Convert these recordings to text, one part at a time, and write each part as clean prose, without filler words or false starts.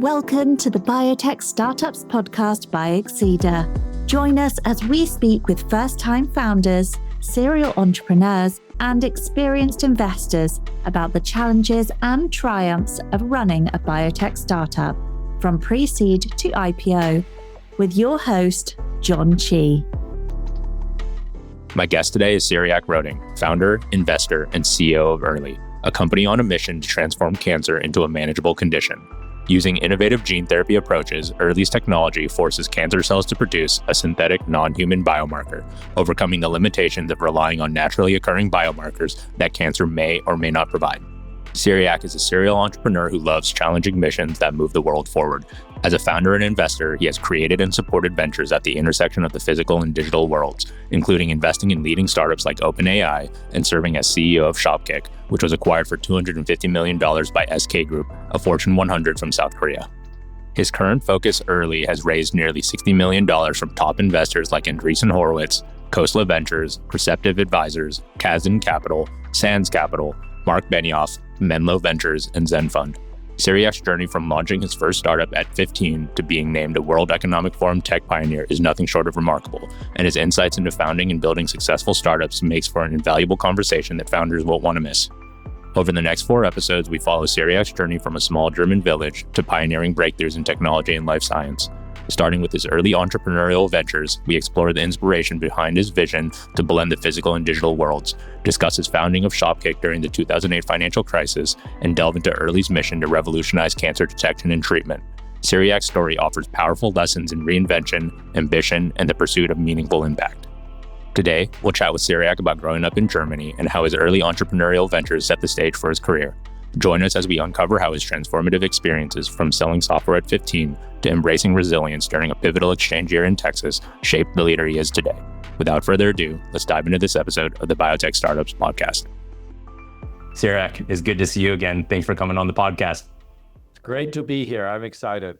Welcome to the Biotech Startups podcast by Exceeder. Join us as we speak with first-time founders, serial entrepreneurs, and experienced investors about the challenges and triumphs of running a biotech startup, from pre-seed to IPO, with your host, John Chi. My guest today is Cyriac Roeding, founder, investor, and CEO of Earli, a company on a mission to transform cancer into a manageable condition. Using innovative gene therapy approaches, Earli's technology forces cancer cells to produce a synthetic non-human biomarker, overcoming the limitations of relying on naturally occurring biomarkers that cancer may or may not provide. Cyriac is a serial entrepreneur who loves challenging missions that move the world forward. As a founder and investor, he has created and supported ventures at the intersection of the physical and digital worlds, including investing in leading startups like OpenAI and serving as CEO of Shopkick, which was acquired for $250 million by SK Group, a Fortune 100 from South Korea. His current focus, Earli, has raised nearly $60 million from top investors like Andreessen Horowitz, Khosla Ventures, Perceptive Advisors, Kazan Capital, Sands Capital, Mark Benioff, Menlo Ventures, and Zen Fund. Cyriac's journey from launching his first startup at 15 to being named a World Economic Forum Tech Pioneer is nothing short of remarkable, and his insights into founding and building successful startups makes for an invaluable conversation that founders won't want to miss. Over the next 4 episodes, we follow Cyriac's journey from a small German village to pioneering breakthroughs in technology and life science. Starting with his early entrepreneurial ventures, we explore the inspiration behind his vision to blend the physical and digital worlds, discuss his founding of Shopkick during the 2008 financial crisis, and delve into Earli's mission to revolutionize cancer detection and treatment. Cyriac's story offers powerful lessons in reinvention, ambition, and the pursuit of meaningful impact. Today, we'll chat with Cyriac about growing up in Germany and how his early entrepreneurial ventures set the stage for his career. Join us as we uncover how his transformative experiences from selling software at 15 to embracing resilience during a pivotal exchange year in Texas shaped the leader he is today. Without further ado, let's dive into this episode of the Biotech Startups podcast. Cyriac, it's good to see you again. Thanks for coming on the podcast. It's great to be here. I'm excited.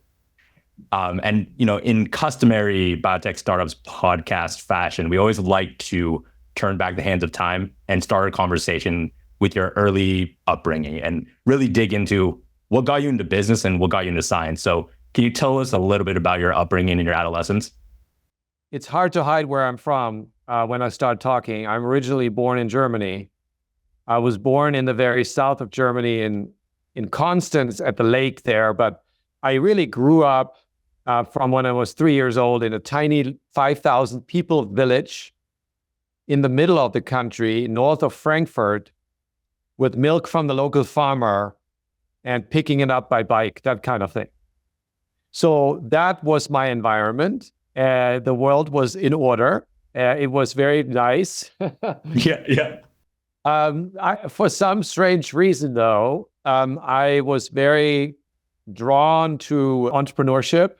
In customary Biotech Startups podcast fashion, we always like to turn back the hands of time and start a conversation with your early upbringing and really dig into what got you into business and what got you into science. So can you tell us a little bit about your upbringing and your adolescence? It's hard to hide where I'm from when I start talking. I'm originally born in Germany. I was born in the very south of Germany in Constance at the lake there, but I really grew up from when I was 3 years old in a tiny 5,000 people village in the middle of the country, north of Frankfurt, with milk from the local farmer and picking it up by bike, that kind of thing. So that was my environment. The world was in order. It was very nice. Yeah. For some strange reason, though, I was very drawn to entrepreneurship.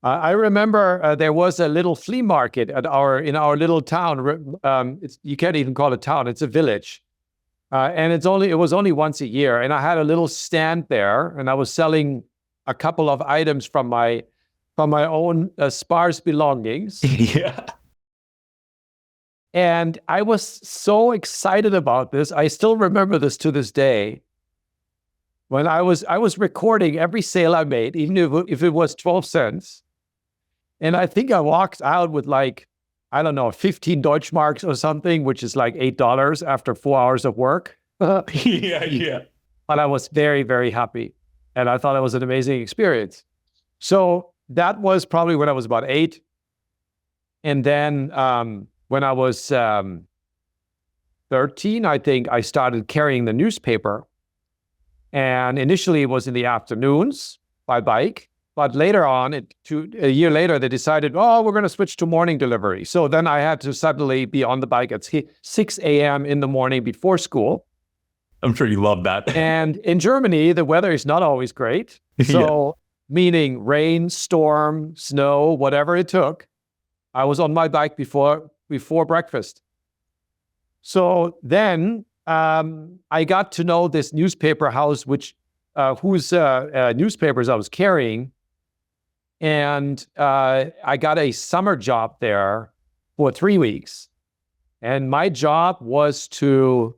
I remember there was a little flea market in our little town. You can't even call it a town; it's a village. And it was only once a year. And I had a little stand there, and I was selling a couple of items from my own sparse belongings. Yeah. And I was so excited about this. I still remember this to this day. When I was recording every sale I made, even if it was 12 cents. And I think I walked out with 15 Deutschmarks or something, which is like $8 after 4 hours of work. Yeah. But I was very, very happy. And I thought it was an amazing experience. So that was probably when I was about 8. And then when I was 13, I think I started carrying the newspaper. And initially it was in the afternoons by bike. But later on, a year later, they decided, we're going to switch to morning delivery. So then I had to suddenly be on the bike at 6 a.m. in the morning before school. I'm sure you love that. And in Germany, the weather is not always great. So meaning rain, storm, snow, whatever it took, I was on my bike before breakfast. So then I got to know this newspaper house, whose newspapers I was carrying. And I got a summer job there for 3 weeks. And my job was to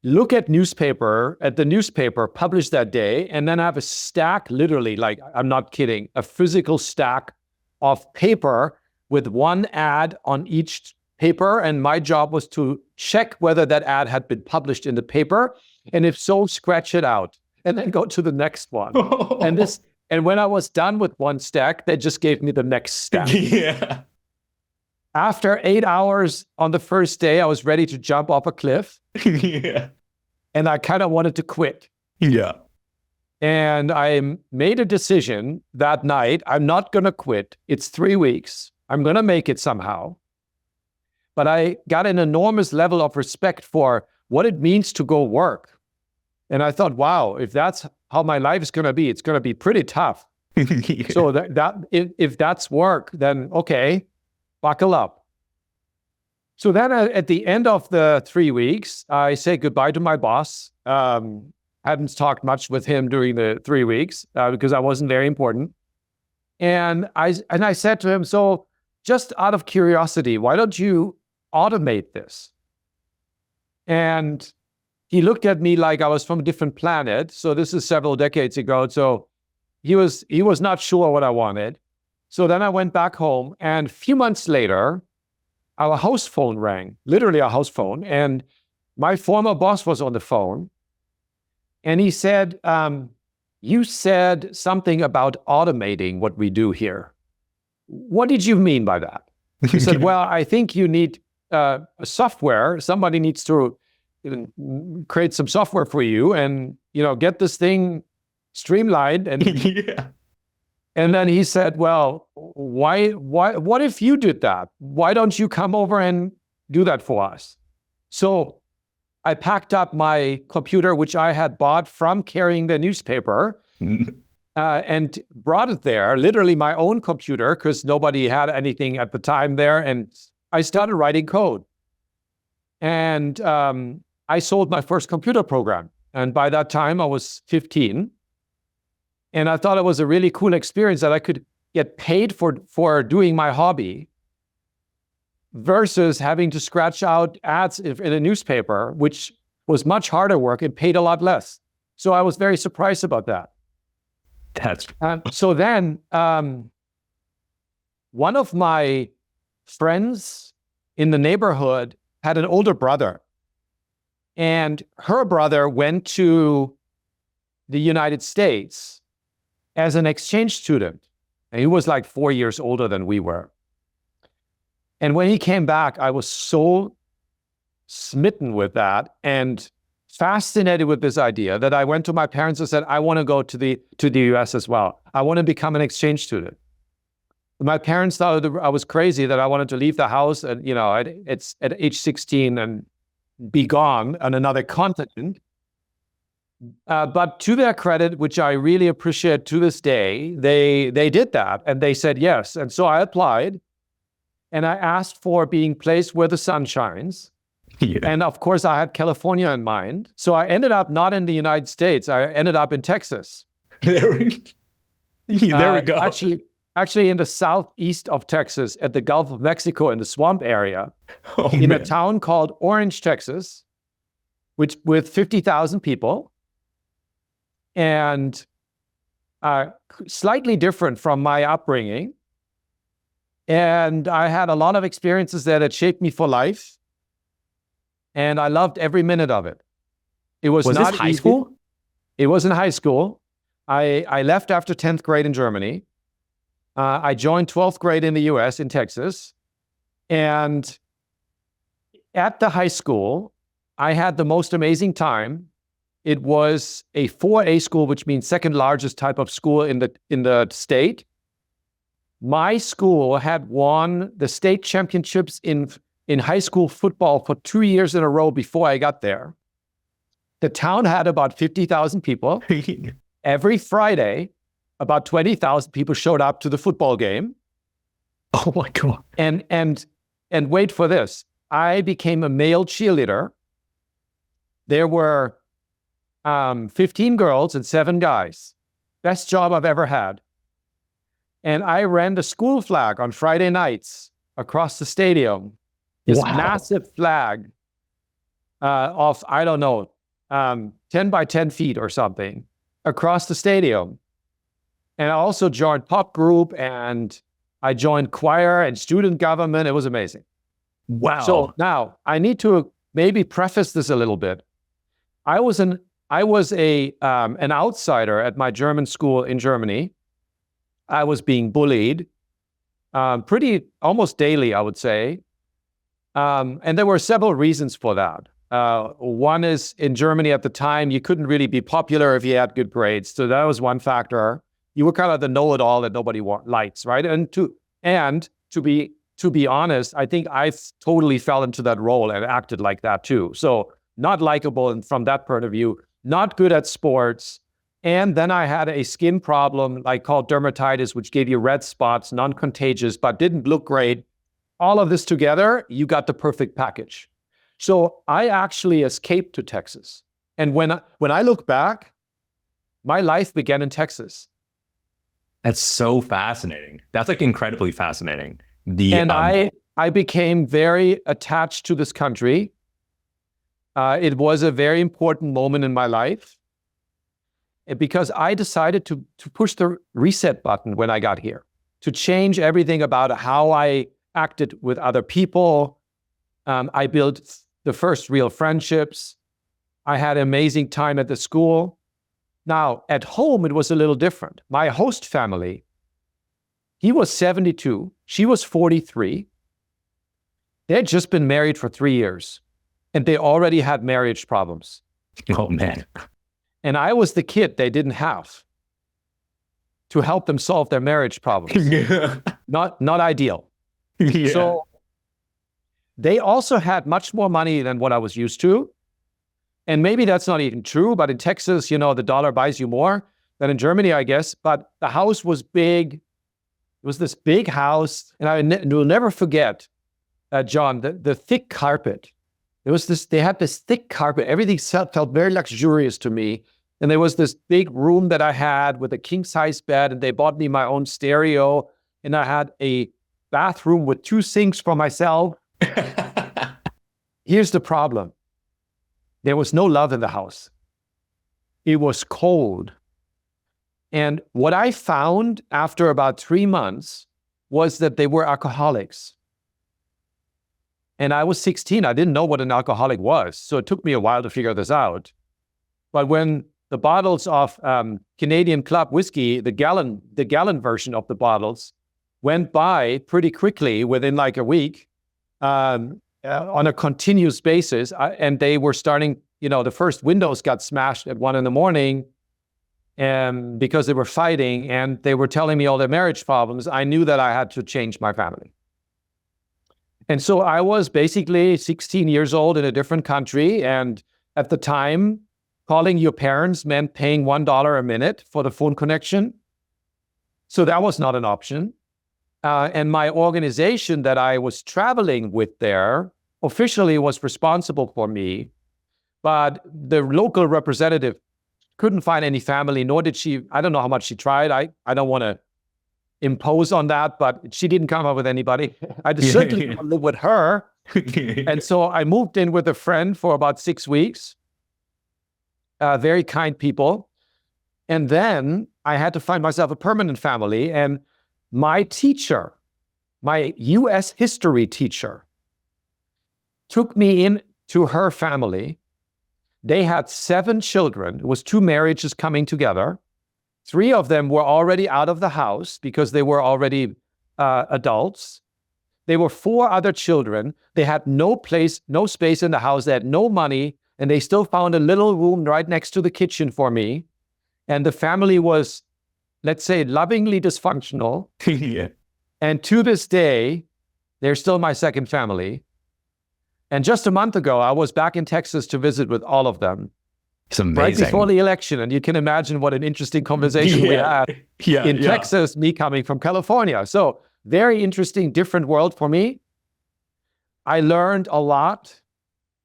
look at the newspaper published that day, and then have a stack, literally, like, I'm not kidding, a physical stack of paper with one ad on each paper. And my job was to check whether that ad had been published in the paper. And if so, scratch it out and then go to the next one. And when I was done with one stack, they just gave me the next stack. Yeah. After 8 hours on the first day, I was ready to jump off a cliff. Yeah. And I kind of wanted to quit. Yeah. And I made a decision that night. I'm not going to quit. It's 3 weeks. I'm going to make it somehow. But I got an enormous level of respect for what it means to go work. And I thought, wow, if that's how my life is going to be, it's going to be pretty tough. Yeah. So if that's work, then okay, buckle up. So then at the end of the 3 weeks, I say goodbye to my boss. Hadn't talked much with him during the 3 weeks because I wasn't very important. And I said to him, so just out of curiosity, why don't you automate this? And he looked at me like I was from a different planet. So this is several decades ago. So he was not sure what I wanted. So then I went back home, and a few months later, our house phone rang, literally our house phone. And my former boss was on the phone. And he said, you said something about automating what we do here. What did you mean by that? He said, well, I think you need a software. Somebody needs to create some software for you and, get this thing streamlined. And Yeah. And then he said, well, what if you did that? Why don't you come over and do that for us? So I packed up my computer, which I had bought from carrying the newspaper, and brought it there, literally my own computer, because nobody had anything at the time there. And I started writing code. And I sold my first computer program. And by that time, I was 15. And I thought it was a really cool experience that I could get paid for doing my hobby versus having to scratch out ads in a newspaper, which was much harder work and paid a lot less. So I was very surprised about that. So then one of my friends in the neighborhood had an older brother. And her brother went to the United States as an exchange student. And he was like 4 years older than we were. And when he came back, I was so smitten with that and fascinated with this idea that I went to my parents and said, I want to go to the US as well. I want to become an exchange student. My parents thought I was crazy, that I wanted to leave the house and, it's at age 16 and be gone on another continent. But to their credit, which I really appreciate to this day, they did that and they said yes. And so I applied and I asked for being placed where the sun shines. Yeah. And of course, I had California in mind. So I ended up not in the United States. I ended up in Texas. There we go. Actually in the southeast of Texas at the Gulf of Mexico in the swamp area, a town called Orange, Texas, with 50,000 people. And slightly different from my upbringing. And I had a lot of experiences there that shaped me for life. And I loved every minute of it. It was not this high easy. school? It was in high school. I left after 10th grade in Germany. I joined 12th grade in the US in Texas. And at the high school, I had the most amazing time. It was a 4A school, which means second largest type of school in the state. My school had won the state championships in high school football for 2 years in a row before I got there. The town had about 50,000 people. Every Friday, about 20,000 people showed up to the football game. Oh my God. And wait for this. I became a male cheerleader. There were 15 girls and 7 guys. Best job I've ever had. And I ran the school flag on Friday nights across the stadium. This massive flag. of, I don't know, 10 by 10 feet or something across the stadium. And I also joined pop group, and I joined choir and student government. It was amazing. Wow. So now I need to maybe preface this a little bit. I was an outsider at my German school in Germany. I was being bullied pretty almost daily, I would say. And there were several reasons for that. One is, in Germany at the time, you couldn't really be popular if you had good grades. So that was one factor. You were kind of the know-it-all that nobody likes, right? And to be honest, I think I totally fell into that role and acted like that too. So not likable, and from that point of view, not good at sports. And then I had a skin problem like called dermatitis, which gave you red spots, non-contagious, but didn't look great. All of this together, you got the perfect package. So I actually escaped to Texas. And when I look back, my life began in Texas. That's so fascinating. That's like incredibly fascinating. I became very attached to this country. It was a very important moment in my life because I decided to push the reset button when I got here, to change everything about how I acted with other people. I built the first real friendships. I had an amazing time at the school. Now, at home, it was a little different. My host family, he was 72. She was 43. They had just been married for 3 years, and they already had marriage problems. Oh, man. And I was the kid they didn't have to help them solve their marriage problems. Not ideal. Yeah. So they also had much more money than what I was used to. And maybe that's not even true, but in Texas, the dollar buys you more than in Germany, I guess. But the house was big. It was this big house. And I will never forget, John, the thick carpet. They had this thick carpet. Everything felt very luxurious to me. And there was this big room that I had with a king-size bed, and they bought me my own stereo. And I had a bathroom with 2 sinks for myself. Here's the problem. There was no love in the house. It was cold. And what I found after about 3 months was that they were alcoholics. And I was 16. I didn't know what an alcoholic was. So it took me a while to figure this out. But when the bottles of Canadian Club whiskey, the gallon version of the bottles, went by pretty quickly within like a week, on a continuous basis, and they were starting, the first windows got smashed at 1 a.m. because they were fighting, and they were telling me all their marriage problems. I knew that I had to change my family. And so I was basically 16 years old in a different country, and at the time, calling your parents meant paying $1 a minute for the phone connection. So that was not an option. And my organization that I was traveling with there officially was responsible for me, but the local representative couldn't find any family, nor did she. I don't know how much she tried. I don't want to impose on that, but she didn't come up with anybody. I just certainly didn't live with her. And so I moved in with a friend for about 6 weeks. Very kind people. And then I had to find myself a permanent family. And my teacher, my US history teacher, took me into her family. They had 7 children. It was 2 marriages coming together. 3 of them were already out of the house because they were already adults. There were 4 other children. They had no space in the house. They had no money, and they still found a little room right next to the kitchen for me. And the family was, let's say, lovingly dysfunctional. Yeah. And to this day, they're still my second family. And just a month ago, I was back in Texas to visit with all of them. It's amazing. Right before the election. And you can imagine what an interesting conversation we had in Texas, me coming from California. So very interesting, different world for me. I learned a lot.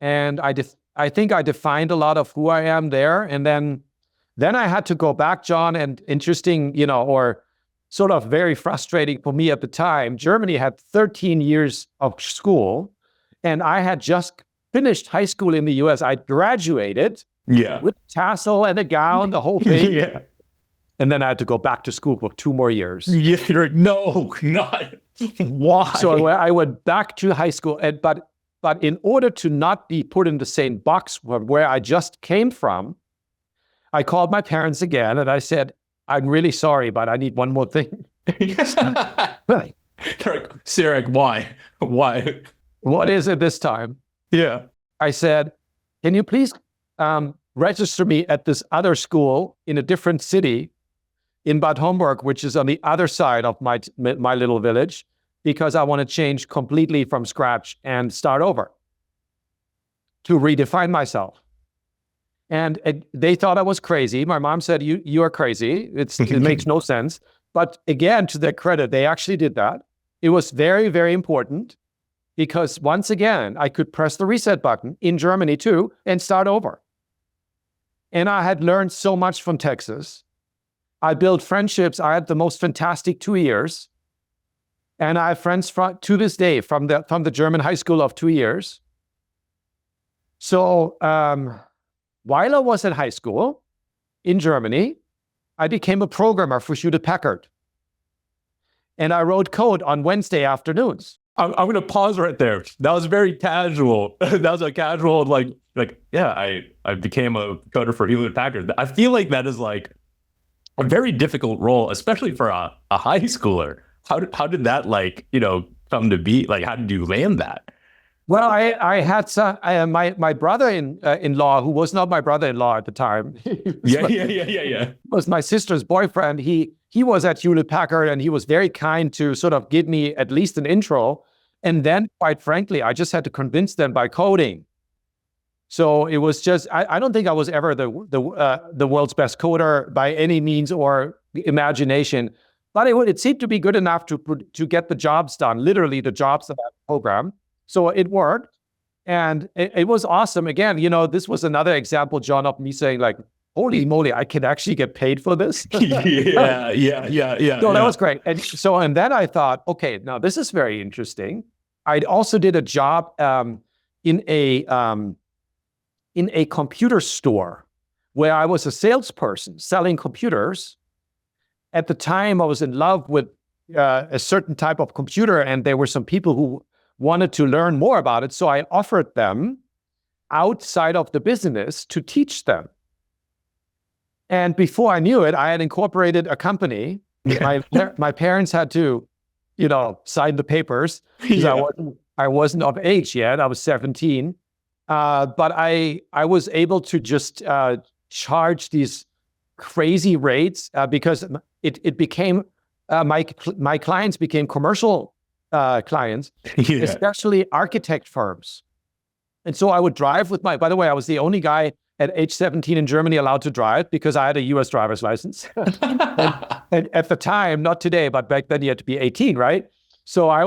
And I think I defined a lot of who I am there. And then I had to go back, John, and interesting, or sort of very frustrating for me at the time. Germany had 13 years of school, and I had just finished high school in the US. I graduated with a tassel and a gown, the whole thing. And then I had to go back to school for 2 more years. You're no, not why? So I went back to high school, but in order to not be put in the same box where I just came from, I called my parents again and I said, I'm really sorry, but I need one more thing. Cyriac, why? Why? What is it this time? Yeah. I said, can you please register me at this other school in a different city in Bad Homburg, which is on the other side of my little village, because I want to change completely from scratch and start over to redefine myself. And they thought I was crazy. My mom said, you are crazy. It makes no sense. But again, to their credit, they actually did that. It was very, very important because once again, I could press the reset button in Germany too and start over. And I had learned so much from Texas. I built friendships. I had the most fantastic 2 years. And I have friends to this day from the German high school of 2 years. So while I was in high school in Germany, I became a programmer for Hewlett-Packard. And I wrote code on Wednesday afternoons. I'm going to pause right there. That was very casual. That was a casual, I became a coder for Hewlett-Packard. I feel like that is like a very difficult role, especially for a high schooler. How did that come to be? Like, how did you land that? Well, I had my brother-in-law, who was not my brother-in-law at the time. Was my sister's boyfriend. He was at Hewlett-Packard, and he was very kind to sort of give me at least an intro. And then, quite frankly, I just had to convince them by coding. So it was just, I don't think I was ever the world's best coder by any means or imagination, but it seemed to be good enough to get the jobs done, literally the jobs of that program. So it worked, and it was awesome. Again, this was another example, John, of me saying like, holy moly, I can actually get paid for this. So that was great. And then I thought, okay, now this is very interesting. I also did a job in a computer store where I was a salesperson selling computers. At the time, I was in love with a certain type of computer, and there were some people who wanted to learn more about it. So I offered them outside of the business to teach them. And before I knew it, I had incorporated a company. My parents had to, sign the papers because I wasn't of age yet. I was 17. But I was able to just charge these crazy rates because it became, my clients became commercial clients, especially architect firms. And so I would drive with by the way, I was the only guy at age 17 in Germany allowed to drive because I had a US driver's license. and at the time, not today, but back then you had to be 18, right? So I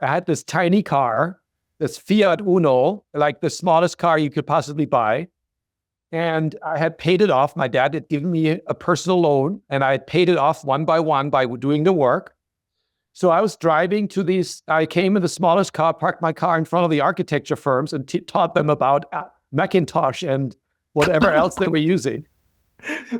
had this tiny car, this Fiat Uno, like the smallest car you could possibly buy. And I had paid it off. My dad had given me a personal loan, and I had paid it off one by doing the work. So I was driving I came in the smallest car, parked my car in front of the architecture firms and taught them about Macintosh and whatever else they were using.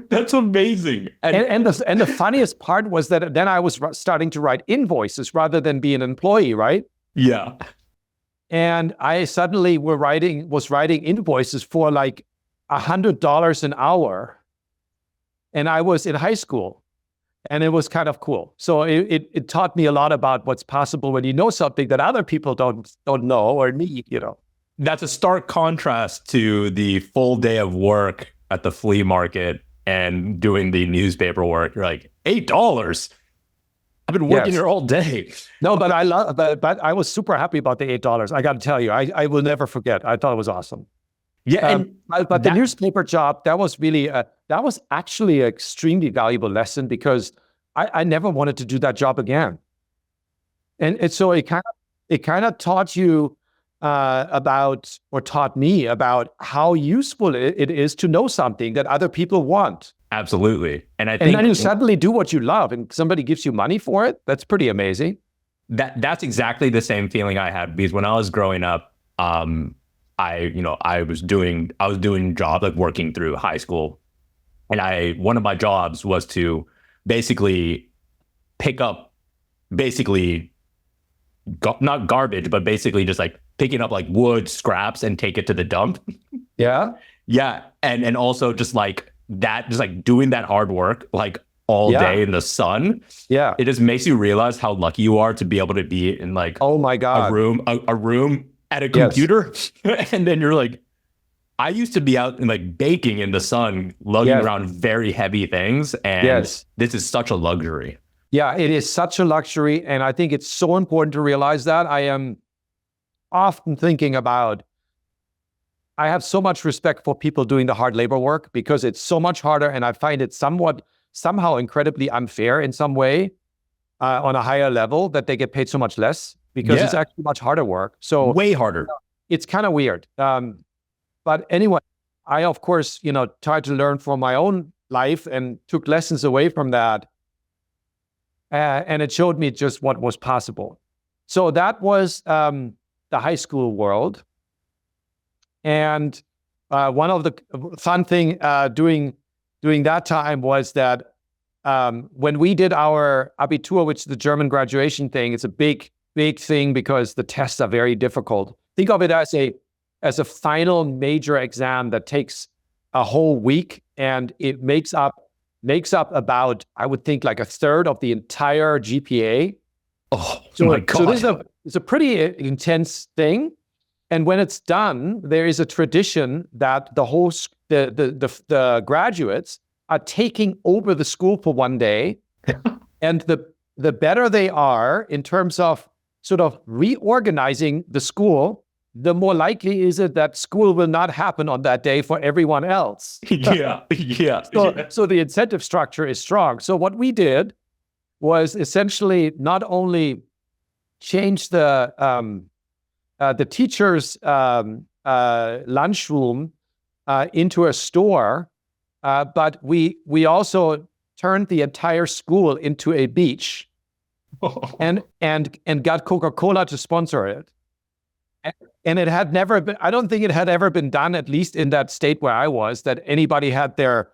That's amazing. And the funniest part was that then I was starting to write invoices rather than be an employee, right? Yeah. And I suddenly was writing invoices for like $100 an hour. And I was in high school. And it was kind of cool. So it taught me a lot about what's possible when you know something that other people don't know or need, That's a stark contrast to the full day of work at the flea market and doing the newspaper work. You're like, $8? I've been working here all day. No, but but I was super happy about the $8. I got to tell you, I will never forget. I thought it was awesome. Yeah, but the newspaper job, that was actually an extremely valuable lesson because I never wanted to do that job again. And so it kind of taught you taught me about how useful it is to know something that other people want. Absolutely. And then you suddenly do what you love and somebody gives you money for it. That's pretty amazing. That's exactly the same feeling I had because when I was growing up, I was doing jobs like working through high school, and one of my jobs was to basically pick up not garbage, but basically just like picking up like wood scraps and take it to the dump. Yeah. Yeah. And also just like that, just like doing that hard work, like all day in the sun. Yeah. It just makes you realize how lucky you are to be able to be in like, oh my God, a room at a computer. And then you're like, I used to be out and like baking in the sun, lugging around very heavy things. And this is such a luxury. Yeah, it is such a luxury. And I think it's so important to realize that. I am often thinking about, I have so much respect for people doing the hard labor work because it's so much harder. And I find it somehow incredibly unfair in some way on a higher level that they get paid so much less because it's actually much harder work. So way harder. It's kind of weird. But anyway, I, of course, tried to learn from my own life and took lessons away from that. And it showed me just what was possible. So that was the high school world. And one of the fun thing during that time was that when we did our Abitur, which is the German graduation thing, it's a big thing because the tests are very difficult. Think of it as a final major exam that takes a whole week, and it makes up about, I would think, like a third of the entire GPA. Oh my God. So it's a pretty intense thing. And when it's done, there is a tradition that the graduates are taking over the school for one day. And the better they are in terms of sort of reorganizing the school, the more likely is it that school will not happen on that day for everyone else. Yeah. So the incentive structure is strong. So what we did was essentially not only change the teacher's lunchroom into a store, but we also turned the entire school into a beach, and got Coca-Cola to sponsor it. And it had never been, I don't think it had ever been done, at least in that state where I was, that anybody had their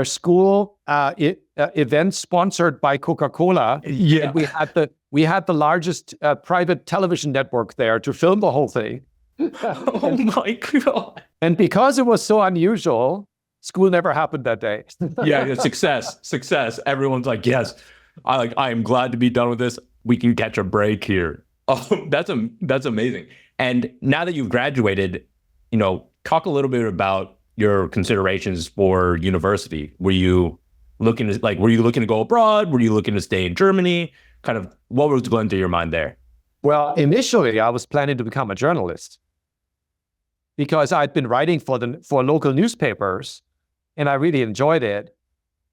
school event sponsored by Coca-Cola. Yeah. And we had the largest private television network there to film the whole thing. Oh my God. And because it was so unusual, school never happened that day. Yeah, success. Everyone's like, yes, I am glad to be done with this. We can catch a break here. Oh, that's amazing. And now that you've graduated, talk a little bit about your considerations for university. Were you looking to go abroad? Were you looking to stay in Germany? Kind of what was going through your mind there? Well, initially I was planning to become a journalist because I'd been writing for local newspapers and I really enjoyed it.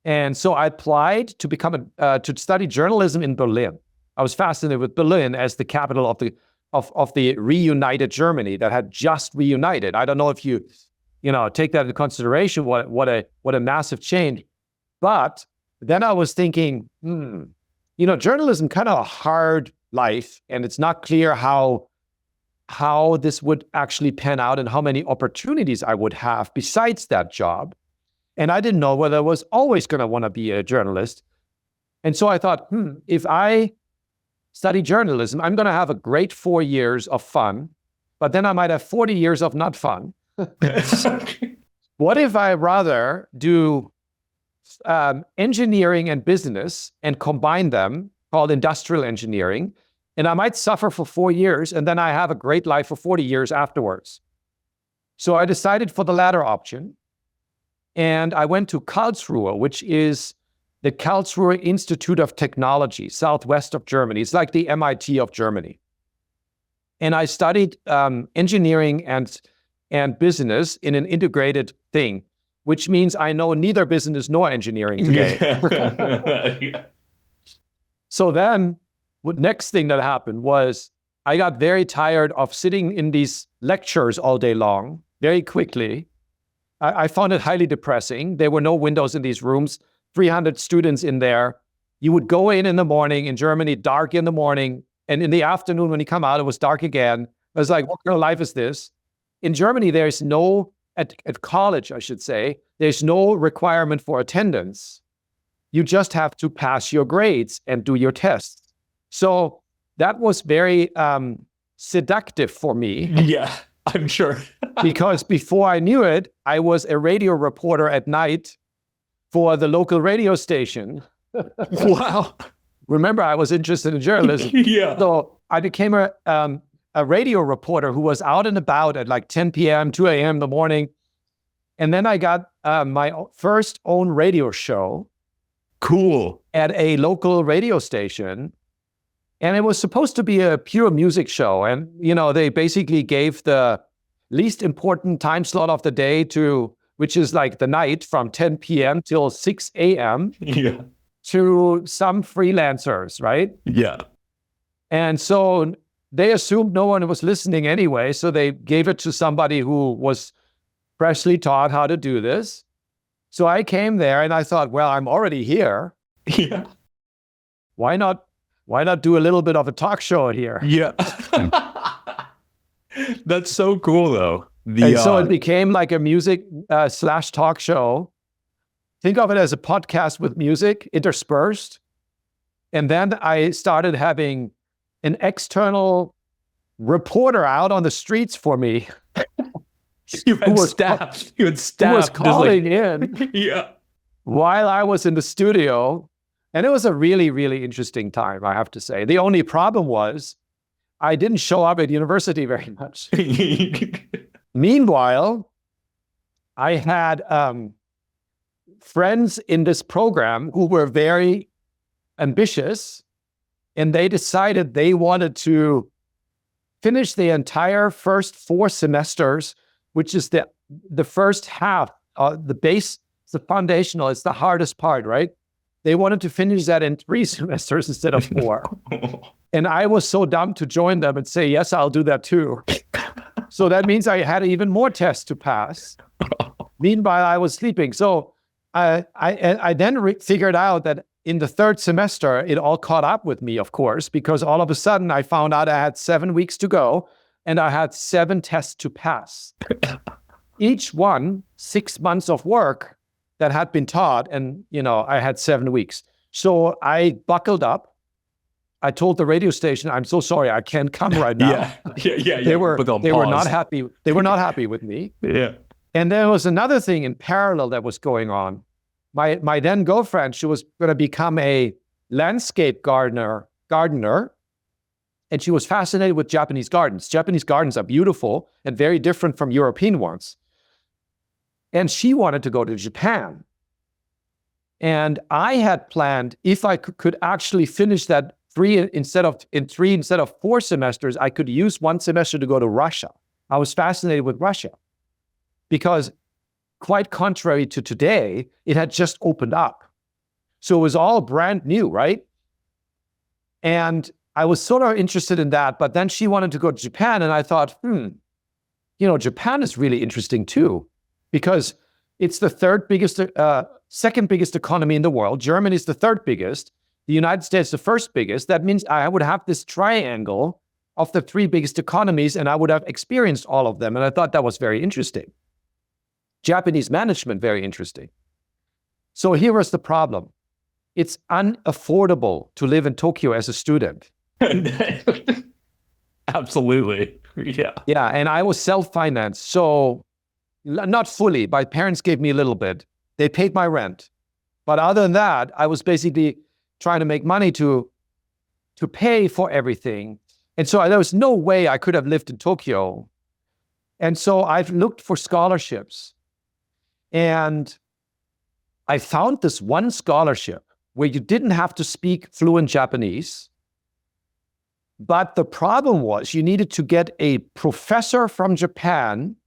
And so I applied to to study journalism in Berlin. I was fascinated with Berlin as the capital of the reunited Germany that had just reunited. I don't know if you take that into consideration, what a massive change. But then I was thinking, journalism kind of a hard life, and it's not clear how this would actually pan out and how many opportunities I would have besides that job. And I didn't know whether I was always going to want to be a journalist. And so I thought, if I study journalism, I'm going to have a great 4 years of fun, but then I might have 40 years of not fun. What if I rather do engineering and business and combine them, called industrial engineering, and I might suffer for 4 years, and then I have a great life for 40 years afterwards. So I decided for the latter option, and I went to Karlsruhe, which is the Karlsruhe Institute of Technology, southwest of Germany. It's like the MIT of Germany. And I studied engineering and business in an integrated thing, which means I know neither business nor engineering today. So then, the next thing that happened was I got very tired of sitting in these lectures all day long, very quickly. I found it highly depressing. There were no windows in these rooms, 300 students in there. You would go in the morning in Germany, dark in the morning, and in the afternoon when you come out, it was dark again. I was like, what kind of life is this? in Germany, there's no, at college, I should say, there's no requirement for attendance. You just have to pass your grades and do your tests. So that was very seductive for me. Yeah, I'm sure. Because before I knew it, I was a radio reporter at night for the local radio station. Wow. Remember, I was interested in journalism. Yeah. So I became a radio reporter who was out and about at like 10 p.m., 2 a.m. in the morning. And then I got my first own radio show. Cool. At a local radio station. And it was supposed to be a pure music show. And, they basically gave the least important time slot of the day which is like the night from 10 p.m. till 6 a.m. Yeah. to some freelancers, right? Yeah. And so they assumed no one was listening anyway. So they gave it to somebody who was freshly taught how to do this. So I came there and I thought, well, I'm already here. Yeah. Why not do a little bit of a talk show here? Yeah. That's so cool, though. And so it became like a music / talk show. Think of it as a podcast with music interspersed. And then I started having an external reporter out on the streets for me. You had staff. Who was calling in Yeah. while I was in the studio. And it was a really, really interesting time, I have to say. The only problem was I didn't show up at university very much. Meanwhile, I had friends in this program who were very ambitious, and they decided they wanted to finish the entire first 4 semesters, which is the first half, the base, the foundational, it's the hardest part, right? They wanted to finish that in 3 semesters instead of 4. And I was so dumb to join them and say, yes, I'll do that too. So that means I had even more tests to pass. Meanwhile, I was sleeping. So I then figured out that in the 3rd semester, it all caught up with me, of course, because all of a sudden I found out I had 7 weeks to go and I had 7 tests to pass. Each one, 6 months of work that had been taught, and I had 7 weeks. So I buckled up. I told the radio station, "I'm so sorry, I can't come right now." Yeah. They were not happy. They were not happy with me. Yeah. And there was another thing in parallel that was going on. My then girlfriend, she was going to become a landscape gardener, and she was fascinated with Japanese gardens. Japanese gardens are beautiful and very different from European ones. And she wanted to go to Japan. And I had planned, if I could actually finish that 3 instead of 4 semesters, I could use 1 semester to go to Russia. I was fascinated with Russia because, quite contrary to today, it had just opened up. So it was all brand new, right? And I was sort of interested in that, but then she wanted to go to Japan, and I thought, Japan is really interesting too, because it's the second biggest economy in the world. Germany is the 3rd biggest. The United States, the 1st biggest. That means I would have this triangle of the 3 biggest economies, and I would have experienced all of them. And I thought that was very interesting. Japanese management, very interesting. So here was the problem. It's unaffordable to live in Tokyo as a student. Absolutely. Yeah. Yeah, and I was self-financed. So not fully. My parents gave me a little bit. They paid my rent. But other than that, I was basically trying to make money to pay for everything. And so there was no way I could have lived in Tokyo. And so I've looked for scholarships. And I found this one scholarship where you didn't have to speak fluent Japanese. But the problem was you needed to get a professor from Japan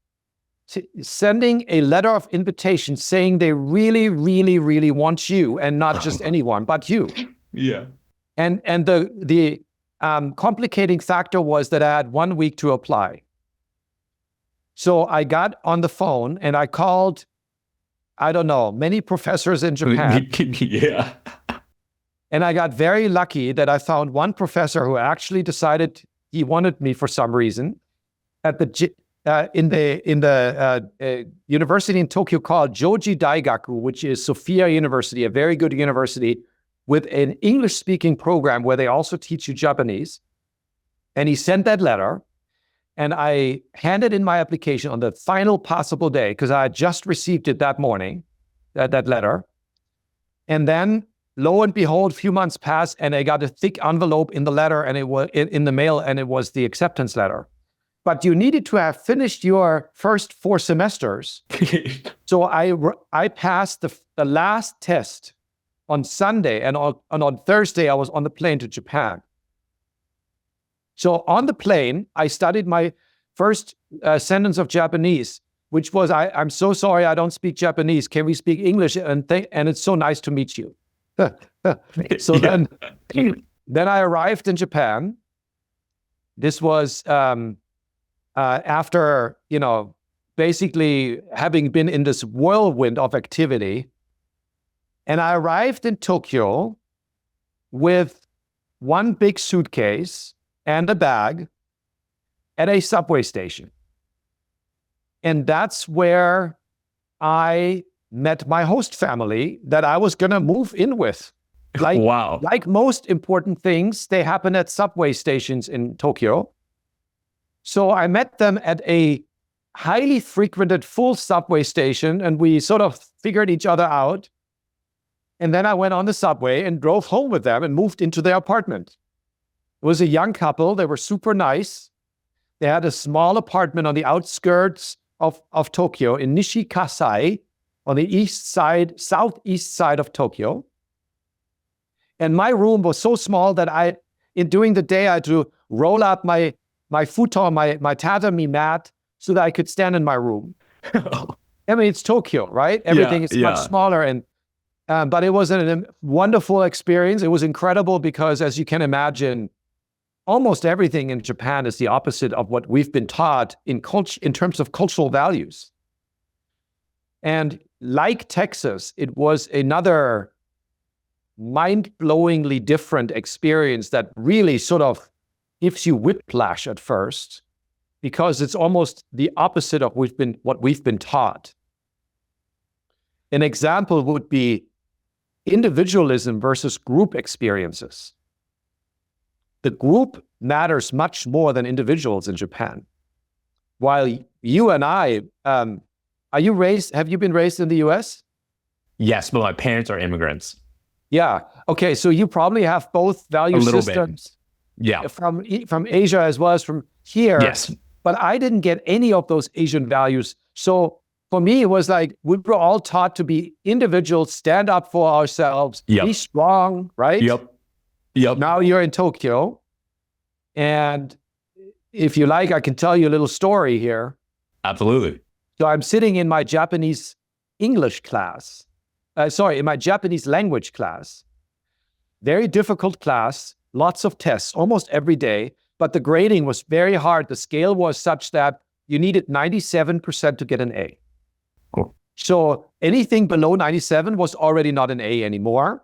sending a letter of invitation saying they really, really, really want you, and not just anyone, but you. Yeah. And the complicating factor was that I had 1 week to apply. So I got on the phone and I called, I don't know, many professors in Japan. Yeah. And I got very lucky that I found one professor who actually decided he wanted me for some reason. At in the university in Tokyo called Joji Daigaku, which is Sophia University, a very good university with an English-speaking program where they also teach you Japanese. And he sent that letter, and I handed in my application on the final possible day because I had just received it that morning, that letter. And then, lo and behold, a few months passed, and I got a thick envelope in the letter, and it was in the mail, and it was the acceptance letter. But you needed to have finished your first 4 semesters. So I passed the last test on Sunday, and on Thursday, I was on the plane to Japan. So on the plane, I studied my first sentence of Japanese, which was, I'm so sorry I don't speak Japanese. Can we speak English? And it's so nice to meet you. So then I arrived in Japan. This was after, basically having been in this whirlwind of activity. And I arrived in Tokyo with one big suitcase and a bag at a subway station. And that's where I met my host family that I was going to move in with. Wow. Like most important things, they happen at subway stations in Tokyo. So I met them at a highly frequented full subway station, and we sort of figured each other out. And then I went on the subway and drove home with them and moved into their apartment. It was a young couple. They were super nice. They had a small apartment on the outskirts of Tokyo in Nishikasai, on the southeast side of Tokyo. And my room was so small that during the day, I had to roll out my futon, my tatami mat, so that I could stand in my room. I mean, it's Tokyo, right? Everything is much smaller, but it was a wonderful experience. It was incredible because, as you can imagine, almost everything in Japan is the opposite of what we've been taught in terms of cultural values. And like Texas, it was another mind-blowingly different experience that really sort of gives you whiplash at first, because it's almost the opposite of what we've been taught. An example would be individualism versus group experiences. The group matters much more than individuals in Japan. While you and I, have you been raised in the US? Yes, but my parents are immigrants. Yeah. Okay. So you probably have both value systems. Bit. Yeah. From Asia as well as from here. Yes. But I didn't get any of those Asian values. So for me, it was like, we were all taught to be individuals, stand up for ourselves, be strong, right? Yep. Now you're in Tokyo. And if you like, I can tell you a little story here. Absolutely. So I'm sitting in my Japanese English class. In my Japanese language class. Very difficult class, lots of tests, almost every day. But the grading was very hard. The scale was such that you needed 97% to get an A. Cool. So anything below 97 was already not an A anymore.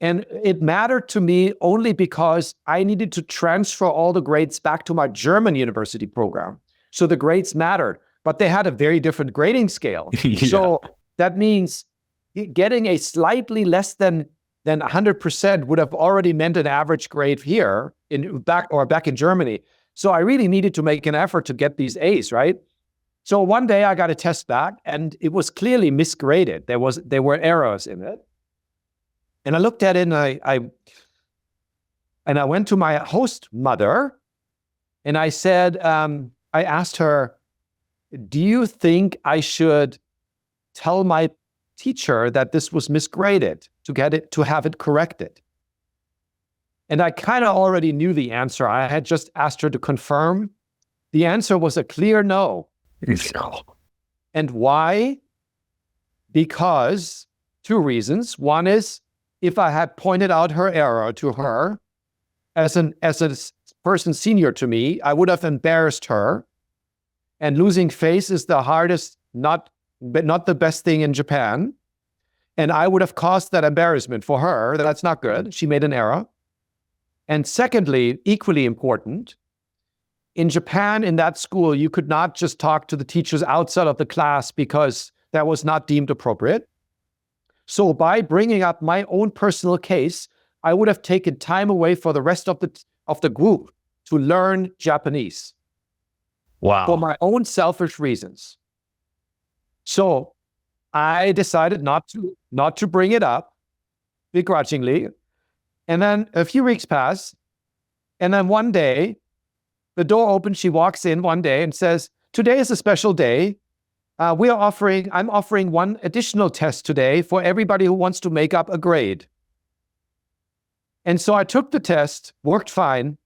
And it mattered to me only because I needed to transfer all the grades back to my German university program. So the grades mattered, but they had a very different grading scale. So that means getting a slightly less than 100% would have already meant an average grade here back in Germany. So I really needed to make an effort to get these A's, right? So one day I got a test back and it was clearly misgraded. There were errors in it. And I looked at it and I went to my host mother and I said, I asked her, do you think I should tell my teacher that this was misgraded to have it corrected? And I kind of already knew the answer. I had just asked her to confirm. The answer was a clear no. And why? Because 2 reasons. One is, if I had pointed out her error to her as a person senior to me, I would have embarrassed her. And losing face is the hardest, not the best thing in Japan. And I would have caused that embarrassment for her. That's not good. She made an error. And secondly, equally important, in Japan, in that school, you could not just talk to the teachers outside of the class because that was not deemed appropriate. So by bringing up my own personal case, I would have taken time away for the rest of the group to learn Japanese. Wow. For my own selfish reasons. So I decided not to bring it up begrudgingly. And then a few weeks pass. And then one day, the door opens, she walks in one day and says, "Today is a special day. I'm offering one additional test today for everybody who wants to make up a grade." And so I took the test, worked fine.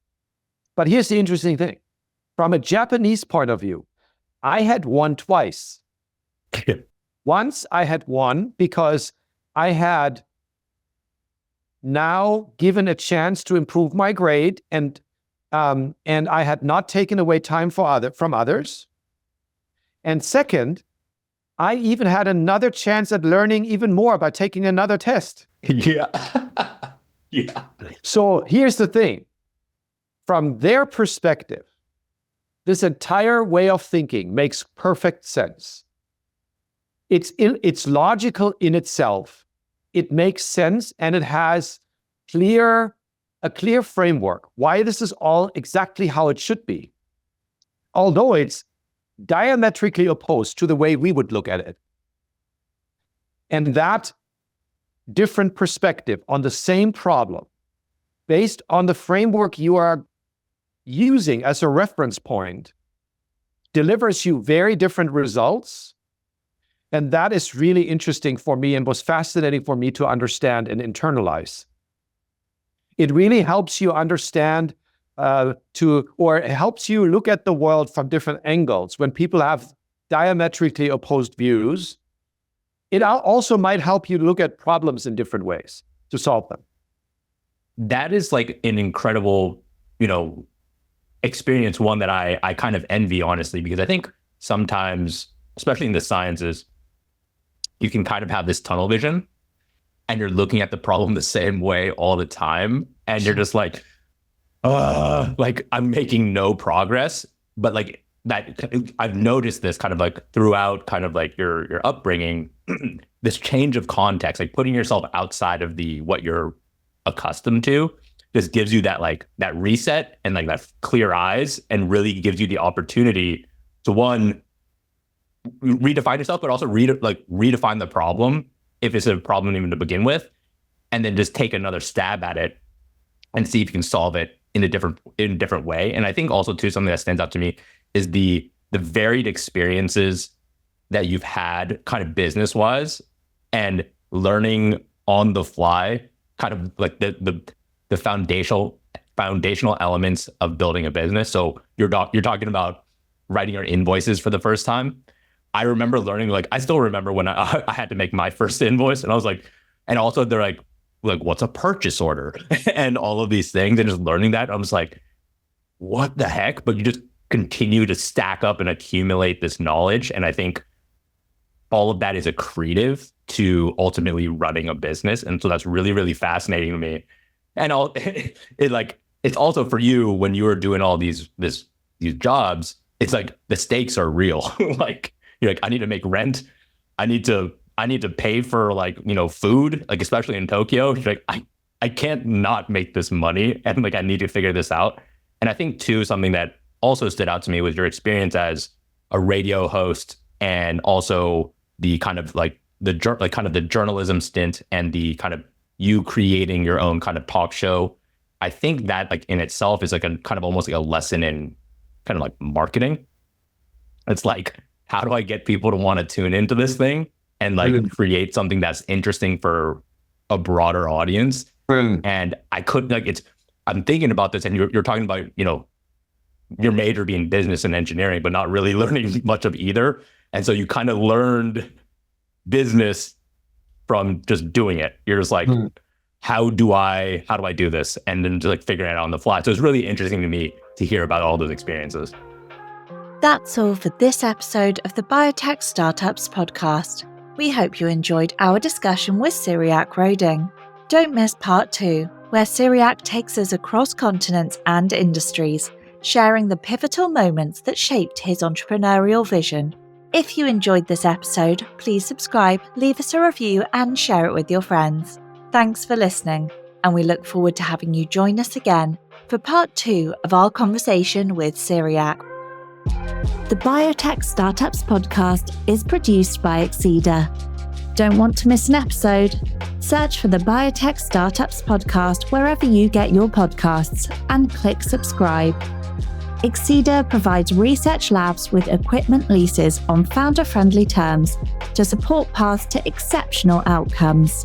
But here's the interesting thing. From a Japanese point of view, I had won twice. Once I had won because I had now given a chance to improve my grade, and I had not taken away time from others. And second, I even had another chance at learning even more by taking another test. Yeah. Yeah. So here's the thing. From their perspective, this entire way of thinking makes perfect sense. It's logical in itself. It makes sense, and it has a clear framework why this is all exactly how it should be. Although it's diametrically opposed to the way we would look at it. And that different perspective on the same problem, based on the framework you are using as a reference point, delivers you very different results. And that is really interesting for me and was fascinating for me to understand and internalize. It really helps you understand it helps you look at the world from different angles. When people have diametrically opposed views, it also might help you look at problems in different ways to solve them. That is like an incredible, experience, one that I kind of envy, honestly, because I think sometimes, especially in the sciences, you can kind of have this tunnel vision and you're looking at the problem the same way all the time. And you're just like I'm making no progress. But like that, I've noticed this kind of like throughout kind of like your upbringing, this change of context, like putting yourself outside of what you're accustomed to, just gives you that reset and like that clear eyes, and really gives you the opportunity to, one, redefine yourself, but also redefine the problem if it's a problem even to begin with, and then just take another stab at it and see if you can solve it in a different way. And I think also too, something that stands out to me is the varied experiences that you've had kind of business-wise, and learning on the fly, kind of like the foundational elements of building a business. So you're talking about writing your invoices for the first time. I remember learning, I still remember when I had to make my first invoice, and I was like, and also they're like, what's a purchase order? And all of these things, and just learning that, I was like, what the heck? But you just continue to stack up and accumulate this knowledge. And I think all of that is accretive to ultimately running a business. And so that's really, really fascinating to me. And it's also for you, when you were doing all these jobs, it's like the stakes are real. You're like, I need to make rent. I need to pay for food, especially in Tokyo. You're like, I can't not make this money, and I need to figure this out. And I think too, something that also stood out to me was your experience as a radio host, and also the kind of the journalism stint, and the kind of you creating your own kind of talk show. I think that in itself is a kind of almost a lesson in kind of marketing. It's how do I get people to want to tune into this thing and create something that's interesting for a broader audience? And I couldn't I'm thinking about this, and you're talking about, your major being business and engineering, but not really learning much of either. And so you kind of learned business from just doing it. You're just how do I do this? And then just figuring it out on the fly. So it's really interesting to me to hear about all those experiences. That's all for this episode of the Biotech Startups podcast. We hope you enjoyed our discussion with Cyriac Roeding. Don't miss part 2, where Cyriac takes us across continents and industries, sharing the pivotal moments that shaped his entrepreneurial vision. If you enjoyed this episode, please subscribe, leave us a review, and share it with your friends. Thanks for listening, and we look forward to having you join us again for part 2 of our conversation with Cyriac. The Biotech Startups podcast is produced by Exceeder. Don't want to miss an episode? Search for the Biotech Startups podcast wherever you get your podcasts and click subscribe. Exceeder provides research labs with equipment leases on founder-friendly terms to support paths to exceptional outcomes.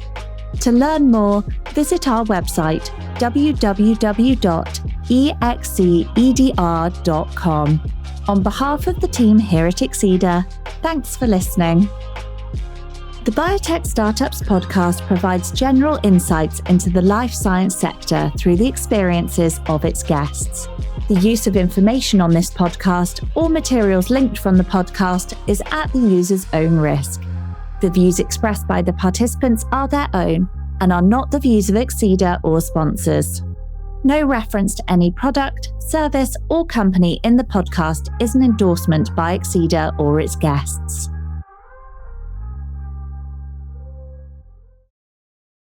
To learn more, visit our website www.exceeder.com. On behalf of the team here at Exceeder, thanks for listening. The Biotech Startups podcast provides general insights into the life science sector through the experiences of its guests. The use of information on this podcast or materials linked from the podcast is at the user's own risk. The views expressed by the participants are their own and are not the views of Exceeder or sponsors. No reference to any product, service, or company in the podcast is an endorsement by Exceeder or its guests.